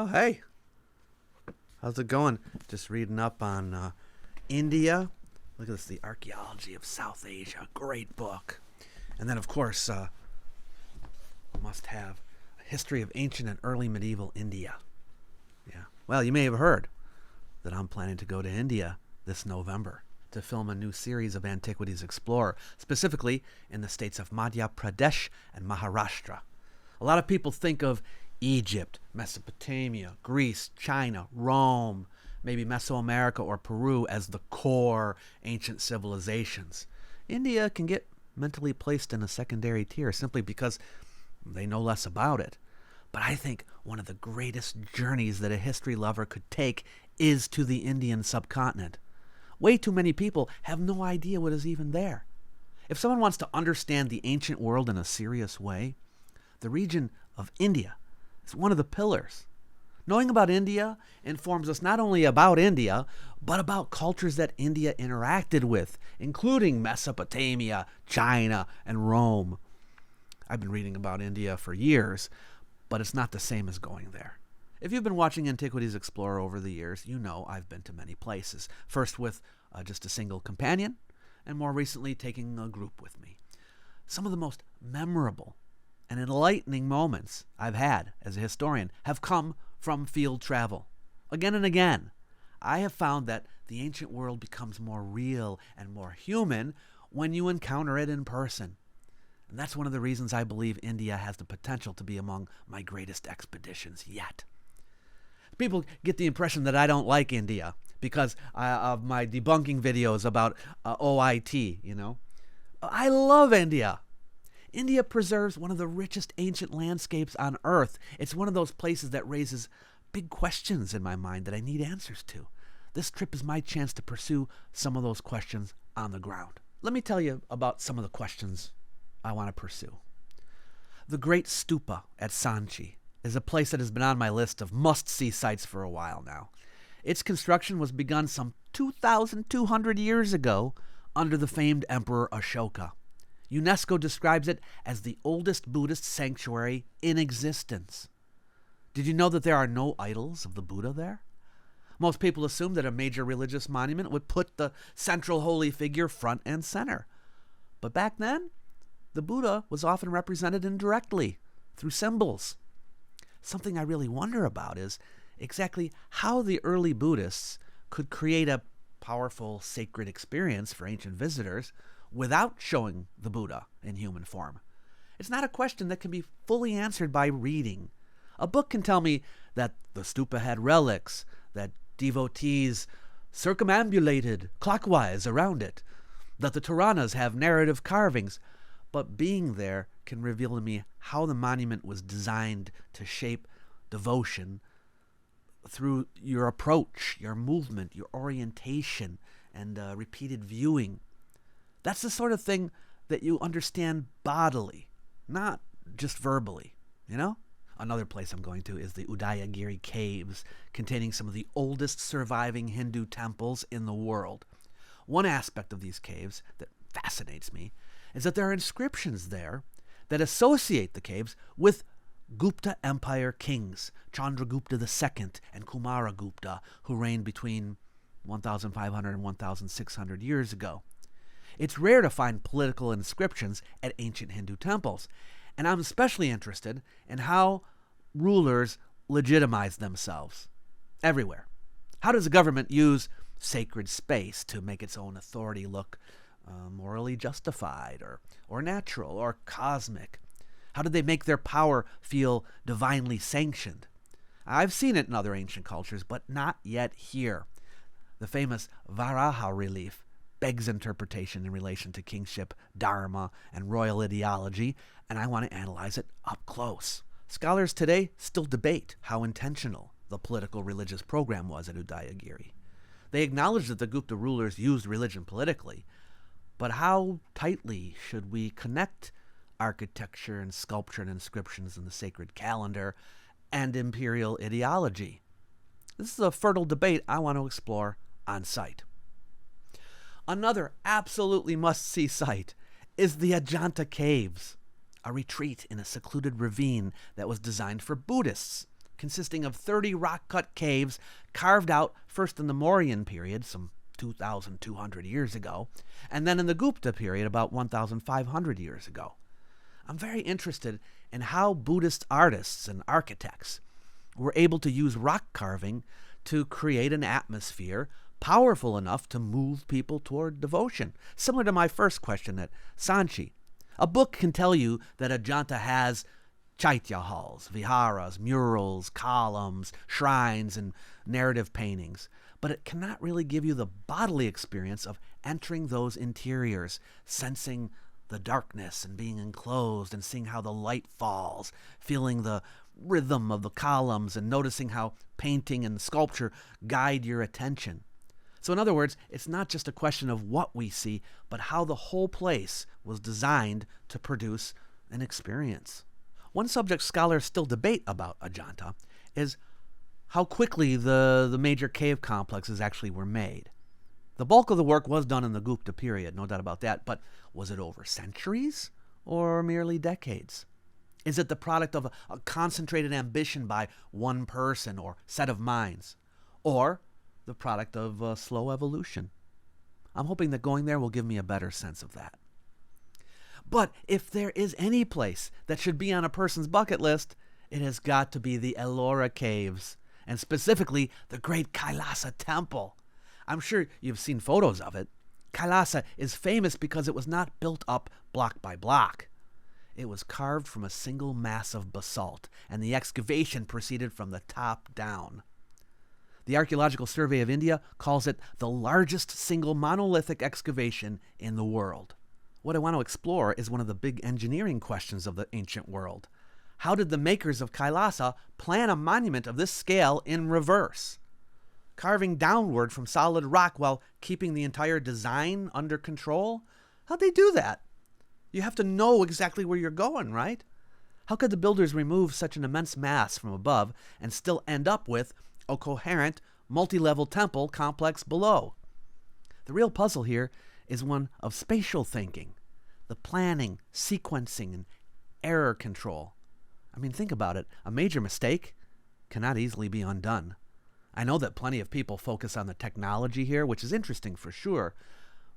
Oh, hey. How's it going? Just reading up on India. Look at this, The Archaeology of South Asia. Great book. And then, of course, must have a history of ancient and early medieval India. Yeah. Well, you may have heard that I'm planning to go to India this November to film a new series of Antiquities Explorer, specifically in the states of Madhya Pradesh and Maharashtra. A lot of people think of Egypt, Mesopotamia, Greece, China, Rome, maybe Mesoamerica or Peru as the core ancient civilizations. India can get mentally placed in a secondary tier simply because they know less about it. But I think one of the greatest journeys that a history lover could take is to the Indian subcontinent. Way too many people have no idea what is even there. If someone wants to understand the ancient world in a serious way, the region of India is one of the pillars. Knowing about India informs us not only about India, but about cultures that India interacted with, including Mesopotamia, China, and Rome. I've been reading about India for years, but it's not the same as going there. If you've been watching Antiquities Explorer over the years, you know I've been to many places. First with just a single companion, and more recently taking a group with me. Some of the most memorable and enlightening moments I've had as a historian have come from field travel. Again and again, I have found that the ancient world becomes more real and more human when you encounter it in person. And that's one of the reasons I believe India has the potential to be among my greatest expeditions yet. People get the impression that I don't like India because of my debunking videos about OIT, I love India. India preserves one of the richest ancient landscapes on Earth. It's one of those places that raises big questions in my mind that I need answers to. This trip is my chance to pursue some of those questions on the ground. Let me tell you about some of the questions I want to pursue. The Great Stupa at Sanchi is a place that has been on my list of must-see sites for a while now. Its construction was begun some 2,200 years ago under the famed Emperor Ashoka. UNESCO describes it as the oldest Buddhist sanctuary in existence. Did you know that there are no idols of the Buddha there? Most people assume that a major religious monument would put the central holy figure front and center. But back then, the Buddha was often represented indirectly through symbols. Something I really wonder about is exactly how the early Buddhists could create a powerful sacred experience for ancient visitors without showing the Buddha in human form. It's not a question that can be fully answered by reading. A book can tell me that the stupa had relics, that devotees circumambulated clockwise around it, that the Toranas have narrative carvings, but being there can reveal to me how the monument was designed to shape devotion through your approach, your movement, your orientation, and repeated viewing. That's the sort of thing that you understand bodily, not just verbally, Another place I'm going to is the Udayagiri Caves, containing some of the oldest surviving Hindu temples in the world. One aspect of these caves that fascinates me is that there are inscriptions there that associate the caves with Gupta Empire kings, Chandragupta II and Kumaragupta, who reigned between 1,500 and 1,600 years ago. It's rare to find political inscriptions at ancient Hindu temples, and I'm especially interested in how rulers legitimize themselves everywhere. How does a government use sacred space to make its own authority look morally justified or natural or cosmic? How did they make their power feel divinely sanctioned? I've seen it in other ancient cultures, but not yet here. The famous Varaha relief begs interpretation in relation to kingship, dharma, and royal ideology, and I want to analyze it up close. Scholars today still debate how intentional the political religious program was at Udayagiri. They acknowledge that the Gupta rulers used religion politically, but how tightly should we connect architecture and sculpture and inscriptions in the sacred calendar and imperial ideology? This is a fertile debate I want to explore on site. Another absolutely must-see site is the Ajanta Caves, a retreat in a secluded ravine that was designed for Buddhists consisting of 30 rock-cut caves carved out first in the Mauryan period, some 2,200 years ago, and then in the Gupta period, about 1,500 years ago. I'm very interested in how Buddhist artists and architects were able to use rock carving to create an atmosphere powerful enough to move people toward devotion. Similar to my first question at Sanchi. A book can tell you that Ajanta has chaitya halls, viharas, murals, columns, shrines, and narrative paintings, but it cannot really give you the bodily experience of entering those interiors, sensing the darkness and being enclosed and seeing how the light falls, feeling the rhythm of the columns and noticing how painting and sculpture guide your attention. So in other words, it's not just a question of what we see, but how the whole place was designed to produce an experience. One subject scholars still debate about Ajanta is how quickly the major cave complexes actually were made. The bulk of the work was done in the Gupta period, no doubt about that, but was it over centuries or merely decades? Is it the product of a concentrated ambition by one person or set of minds? Or the product of slow evolution? I'm hoping that going there will give me a better sense of that. But if there is any place that should be on a person's bucket list, it has got to be the Ellora Caves, and specifically the great Kailasa temple. I'm sure you've seen photos of it. Kailasa is famous because it was not built up block by block. It was carved from a single mass of basalt, and the excavation proceeded from the top down. The Archaeological Survey of India calls it the largest single monolithic excavation in the world. What I want to explore is one of the big engineering questions of the ancient world. How did the makers of Kailasa plan a monument of this scale in reverse? Carving downward from solid rock while keeping the entire design under control? How'd they do that? You have to know exactly where you're going, right? How could the builders remove such an immense mass from above and still end up with a coherent, multi-level temple complex below? The real puzzle here is one of spatial thinking, the planning, sequencing, and error control. I mean, think about it. A major mistake cannot easily be undone. I know that plenty of people focus on the technology here, which is interesting for sure,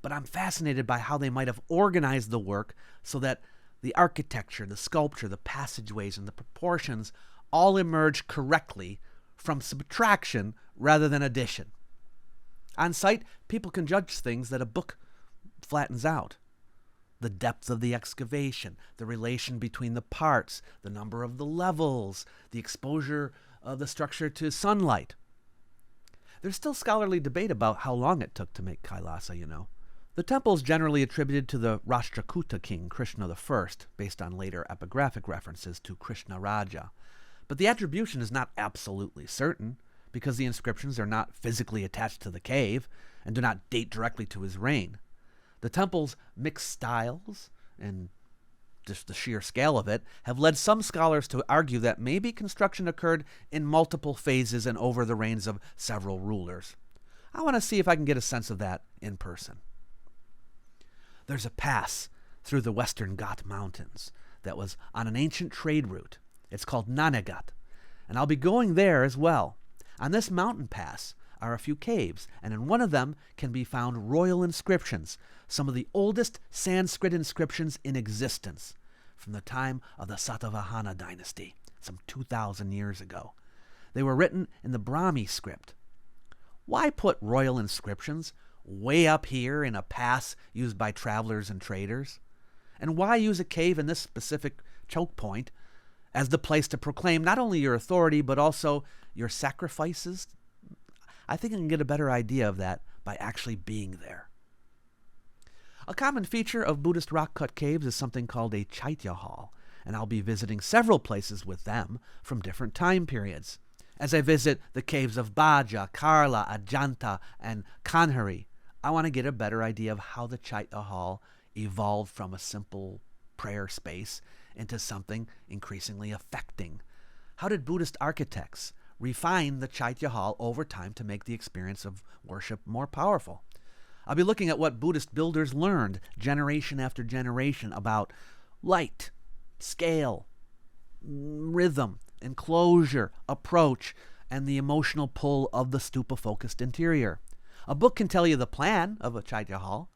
but I'm fascinated by how they might have organized the work so that the architecture, the sculpture, the passageways, and the proportions all emerge correctly from subtraction rather than addition. On site, people can judge things that a book flattens out. The depth of the excavation, the relation between the parts, the number of the levels, the exposure of the structure to sunlight. There's still scholarly debate about how long it took to make Kailasa, you know. The temple is generally attributed to the Rashtrakuta king, Krishna I, based on later epigraphic references to Krishna Raja. But the attribution is not absolutely certain, because the inscriptions are not physically attached to the cave and do not date directly to his reign. The temple's mixed styles and just the sheer scale of it have led some scholars to argue that maybe construction occurred in multiple phases and over the reigns of several rulers. I want to see if I can get a sense of that in person. There's a pass through the Western Ghat Mountains that was on an ancient trade route. It's called Nanaghat, and I'll be going there as well. On this mountain pass are a few caves, and in one of them can be found royal inscriptions, some of the oldest Sanskrit inscriptions in existence, from the time of the Satavahana dynasty, some 2,000 years ago. They were written in the Brahmi script. Why put royal inscriptions way up here in a pass used by travelers and traders? And why use a cave in this specific choke point as the place to proclaim not only your authority, but also your sacrifices? I think I can get a better idea of that by actually being there. A common feature of Buddhist rock-cut caves is something called a chaitya hall, and I'll be visiting several places with them from different time periods. As I visit the caves of Baja, Karla, Ajanta, and Kanhari, I want to get a better idea of how the chaitya hall evolved from a simple prayer space into something increasingly affecting. How did Buddhist architects refine the chaitya hall over time to make the experience of worship more powerful? I'll be looking at what Buddhist builders learned generation after generation about light, scale, rhythm, enclosure, approach, and the emotional pull of the stupa-focused interior. A book can tell you the plan of a Chaitya hall,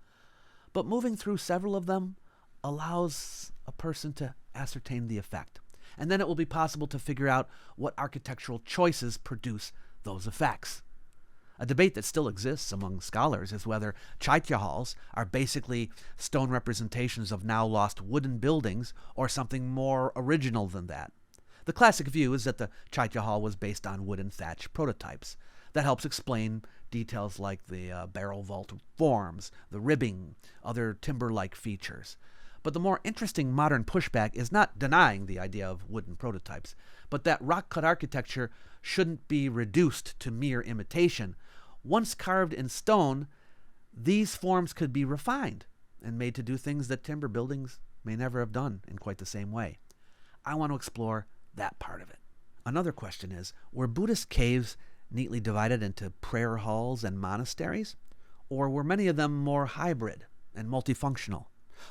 but moving through several of them allows a person to ascertain the effect. And then it will be possible to figure out what architectural choices produce those effects. A debate that still exists among scholars is whether Chaitya halls are basically stone representations of now lost wooden buildings or something more original than that. The classic view is that the Chaitya hall was based on wooden thatch prototypes. That helps explain details like the barrel vault forms, the ribbing, other timber-like features. But the more interesting modern pushback is not denying the idea of wooden prototypes, but that rock-cut architecture shouldn't be reduced to mere imitation. Once carved in stone, these forms could be refined and made to do things that timber buildings may never have done in quite the same way. I want to explore that part of it. Another question is, were Buddhist caves neatly divided into prayer halls and monasteries? Or were many of them more hybrid and multifunctional?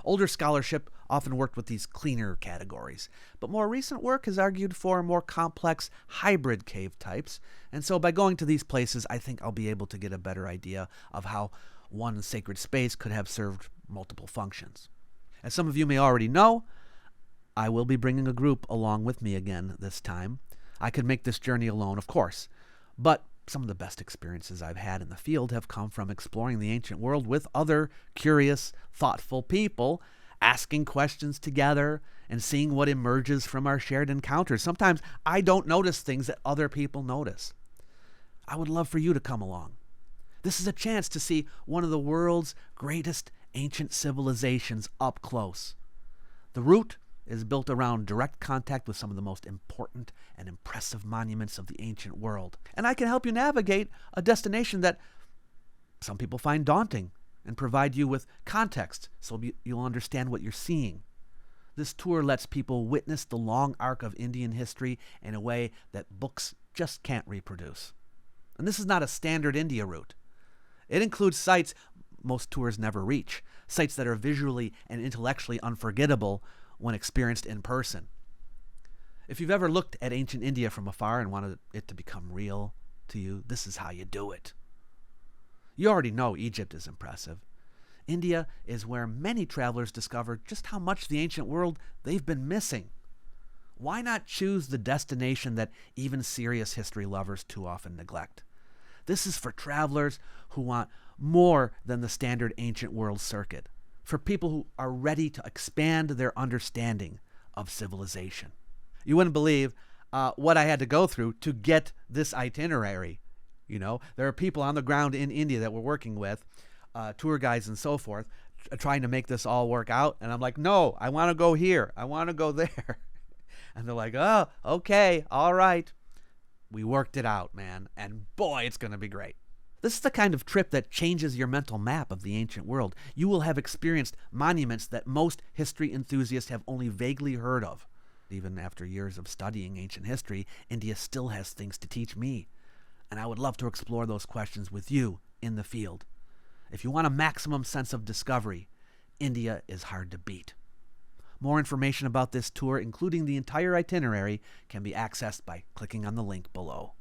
Older scholarship often worked with these cleaner categories, but more recent work has argued for more complex hybrid cave types, and so by going to these places, I think I'll be able to get a better idea of how one sacred space could have served multiple functions. As some of you may already know, I will be bringing a group along with me again this time. I could make this journey alone, of course, but some of the best experiences I've had in the field have come from exploring the ancient world with other curious, thoughtful people, asking questions together, and seeing what emerges from our shared encounters. Sometimes I don't notice things that other people notice. I would love for you to come along. This is a chance to see one of the world's greatest ancient civilizations up close. The route is built around direct contact with some of the most important and impressive monuments of the ancient world. And I can help you navigate a destination that some people find daunting and provide you with context so you'll understand what you're seeing. This tour lets people witness the long arc of Indian history in a way that books just can't reproduce. And this is not a standard India route. It includes sites most tours never reach, sites that are visually and intellectually unforgettable when experienced in person. If you've ever looked at ancient India from afar and wanted it to become real to you, this is how you do it. You already know Egypt is impressive. India is where many travelers discover just how much the ancient world they've been missing. Why not choose the destination that even serious history lovers too often neglect? This is for travelers who want more than the standard ancient world circuit, for people who are ready to expand their understanding of civilization. You wouldn't believe what I had to go through to get this itinerary. You know, there are people on the ground in India that we're working with, tour guides and so forth, trying to make this all work out. And I'm like, no, I want to go here. I want to go there. And they're like, oh, okay, all right. We worked it out, man. And boy, it's going to be great. This is the kind of trip that changes your mental map of the ancient world. You will have experienced monuments that most history enthusiasts have only vaguely heard of. Even after years of studying ancient history, India still has things to teach me. And I would love to explore those questions with you in the field. If you want a maximum sense of discovery, India is hard to beat. More information about this tour, including the entire itinerary, can be accessed by clicking on the link below.